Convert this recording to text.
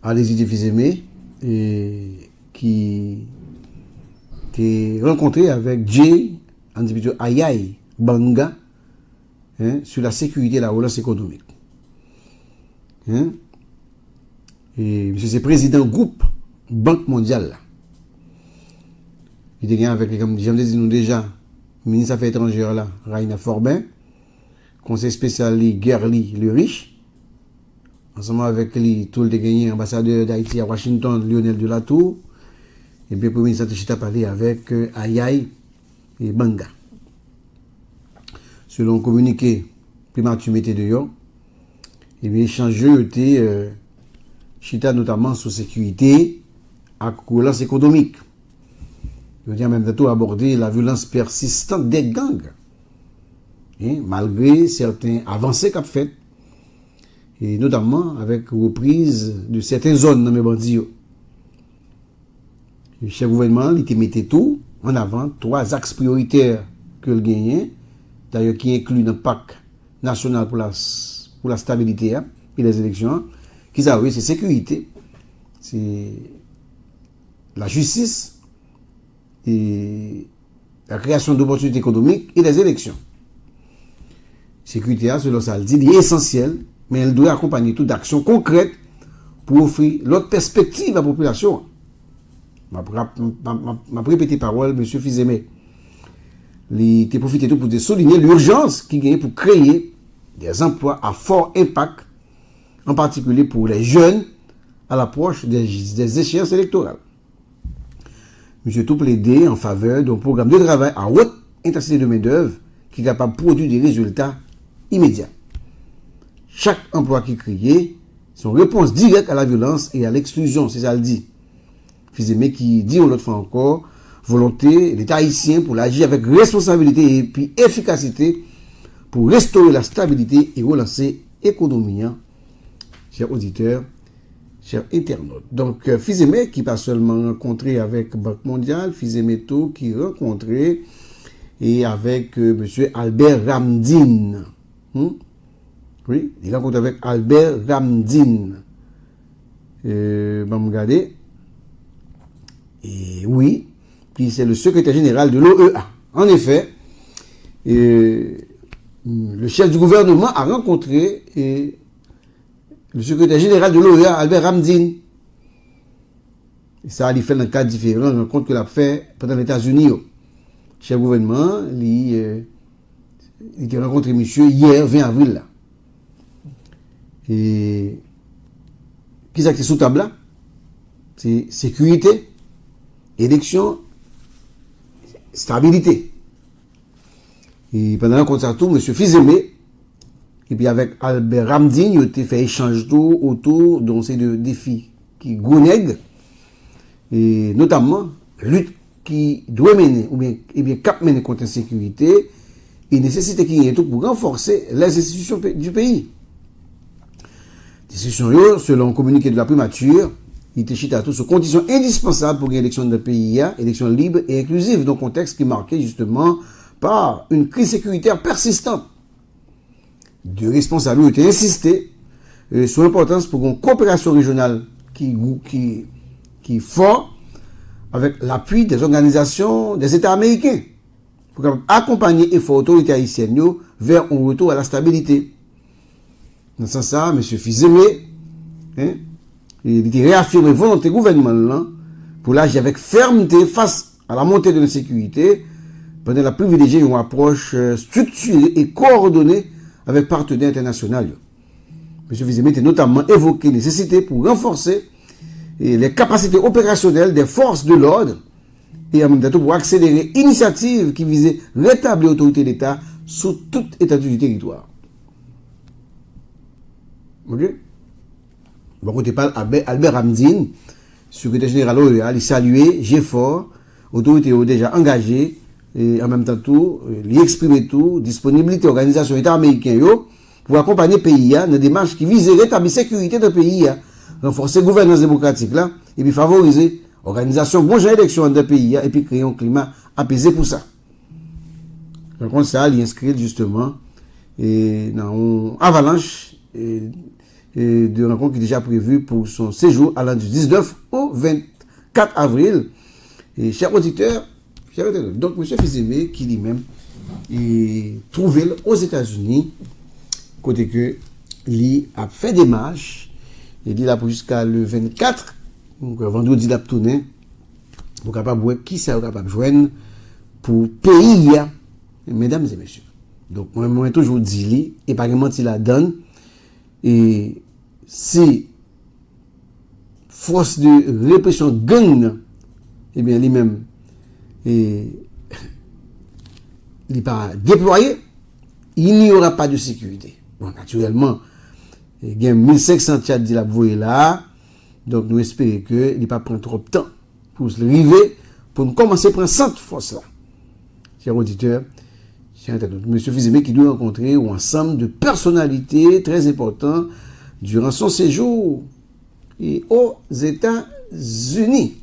Allez-y Fils-Aimé, et qui est rencontré avec Jay, individu Ayai Banga, sur la sécurité et la relance économique. Et monsieur c'est président groupe Banque mondiale. Là. Il est avec, comme j'aime dit nous déjà, ministre des Affaires étrangères là, Raina Forbin, conseil spécial Gerli le Riche, ensemble avec lui, tout le gagné ambassadeur d'Haïti à Washington, Lionel Delatour, et puis le premier ministre de Chita parlé avec Ayai et Banga. Selon le communiqué, primature mettez dehors, et bien échangeux était Chita notamment sur sécurité à relance économique. Je veux dire, même tout aborder la violence persistante des gangs, malgré certains avancées qu'a fait, et notamment avec reprise de certaines zones dans mes bandits. Le chef gouvernement, il mettait tout en avant, 3 axes prioritaires que le gagnait, d'ailleurs qui inclut le pacte national pour la stabilité et les élections, qui ça, oui, c'est sécurité, c'est la justice, et la création d'opportunités économiques et les élections. Sécurité, selon ça, elle dit, est essentielle, mais elle doit accompagner toute action concrète pour offrir l'autre perspective à la population. Ma répété parole, M. Fils-Aimé. Il a profité pour souligner l'urgence qui gagne pour créer des emplois à fort impact, en particulier pour les jeunes à l'approche des échéances électorales. M. tout plaidé en faveur d'un programme de travail à haute intensité de main-d'œuvre qui est capable de produire des résultats immédiats. Chaque emploi qui est créé, c'est une réponse directe à la violence et à l'exclusion, c'est ça le dit. Fils-Aimé qui dit l'autre fois encore, volonté de l'État haïtien pour l'agir avec responsabilité et puis efficacité pour restaurer la stabilité et relancer l'économie. Chers auditeurs, chers internautes. Donc, Fils-Aimé qui pas seulement rencontré avec Banque mondiale, Fils-Aimé tout qui rencontré et avec M. Albert Ramdine. Oui, il rencontre avec Albert Ramdine. Me regarder. Et oui, puis c'est le secrétaire général de l'OEA. En effet, le chef du gouvernement a rencontré le secrétaire général de l'OEA, Albert Ramdine. Et ça, il fait dans un cadre différent, une rencontre qu'il a fait pendant les États-Unis. Le chef du gouvernement, il a rencontré monsieur hier, 20 avril. Là. Et qui est sous table là? C'est sécurité, élection, stabilité. Et pendant la rencontre, tout, M. Fils-Aimé, et puis avec Albert Ramdine, il a fait échange tout autour de ces deux défis qui gounèguent, et notamment lutte qui doit mener, ou bien cap mener contre l'insécurité, et nécessité qu'il y ait tout pour renforcer les institutions du pays. Décision, selon le communiqué de la primature, il était chita tout sur conditions indispensables pour une élection de pays, élection libre et inclusive, dans un contexte qui est marqué justement par une crise sécuritaire persistante. Deux responsables ont été insistés sur l'importance pour une coopération régionale qui est forte avec l'appui des organisations des États américains pour accompagner l'effort autorité haïtienne vers un retour à la stabilité. Dans ce sens, M. Fils-Aimé, il a réaffirmé la volonté gouvernementale pour l'agir avec fermeté face à la montée de l'insécurité, pendant la privilégier une approche structurée et coordonnée avec partenaires internationaux. M. Fils-Aimé a notamment évoqué la nécessité pour renforcer les capacités opérationnelles des forces de l'ordre et en même temps pour accélérer l'initiative qui visait rétablir l'autorité de l'État sous toute étendue du territoire. Ok? Bon, quand on parle Albert Ramdine, secrétaire général OEA, il saluait GFOR, autorité déjà engagée, et en même temps tout, il exprimait tout, disponibilité organisation État américain pour accompagner le pays dans des démarches qui visent à rétablir la sécurité du pays, renforcer la gouvernance démocratique là, et puis favoriser l'organisation de bonnes élections dans le pays, et puis créer un climat apaisé pour ça. Donc ça, il inscrit justement dans une avalanche de rencontre qui est déjà prévue pour son séjour allant du 19 au 24 avril. Et chers auditeurs, donc M. Fils-Aimé qui lui-même est trouvé aux États-Unis, côté que lui a fait des marches, et il a pour jusqu'à le 24, donc vendredi il a tourné, pour capable voir qui ça capable joindre pour pays, mesdames et messieurs. Donc moi toujours dit lui, et pas menti la donne, et si force de répression gang, eh bien lui-même et il n'est pas déployé, il n'y aura pas de sécurité. Bon, naturellement, il y a 1500 tchad de la voie là, donc nous espérons qu'il ne pas prendre trop de temps pour se arriver, pour nous commencer à prendre cette force là. Chers auditeurs, chers internautes, M. Fils-Aimé qui doit rencontrer un ensemble de personnalités très importantes durant son séjour aux États-Unis.